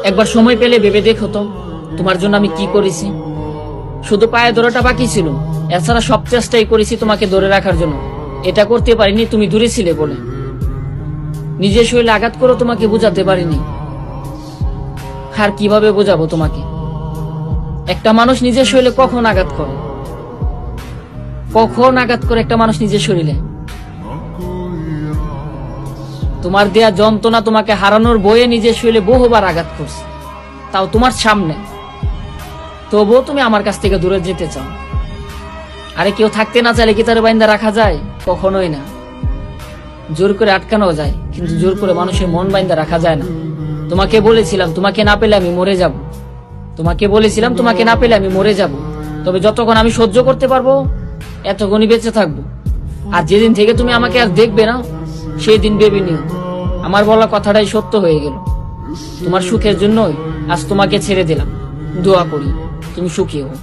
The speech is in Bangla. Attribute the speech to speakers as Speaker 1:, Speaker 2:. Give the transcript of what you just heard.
Speaker 1: একবার সময় পেলে ভেবে দেখো তো তোমার জন্য আমি কি করেছি। শুধু পায়ে ধরাটা বাকি ছিল, এছাড়া সব চেষ্টাই করেছি তোমাকে ধরে রাখার জন্য। এটা করতে পারিনি তুমি দূরে ছিলে বলে। নিজের শরীরে আঘাত করে তোমাকে বোঝাতে পারিনি। আর কিভাবে বোঝাবো তোমাকে? একটা মানুষ নিজের শরীরে কখন আঘাত করে? কখন আঘাত করে একটা মানুষ নিজের শরীরে? তোমার দেয়া যন্ত্রণা, তোমাকে হারানোর বয়ে নিজের শরীরে বহুবার আঘাত করছে, তাও তোমার সামনে। তবুও তুমি আমার কাছ থেকে দূরে যেতে চাও। আরে কেউ থাকতে না চাইলে কি তার বাইন্দা রাখা যায়? কখনোই না। জোর করে আটকানো যায়, কিন্তু জোর করে মানুষের মন বাইন্দা রাখা যায় না। তোমাকে বলেছিলাম তোমাকে না পেলে আমি মরে যাব। তোমাকে বলেছিলাম তোমাকে না পেলে আমি মরে যাব। তবে যতক্ষণ আমি সহ্য করতে পারবো এতক্ষণই বেঁচে থাকবো। আর যেদিন থেকে তুমি আমাকে আর দেখবে না, সেই দিন ভেবে নিও আমার বলা কথাটাই সত্য হয়ে গেল। তোমার সুখের জন্যই আজ তোমাকে ছেড়ে দিলাম। দোয়া করি তুমি সুখী হও।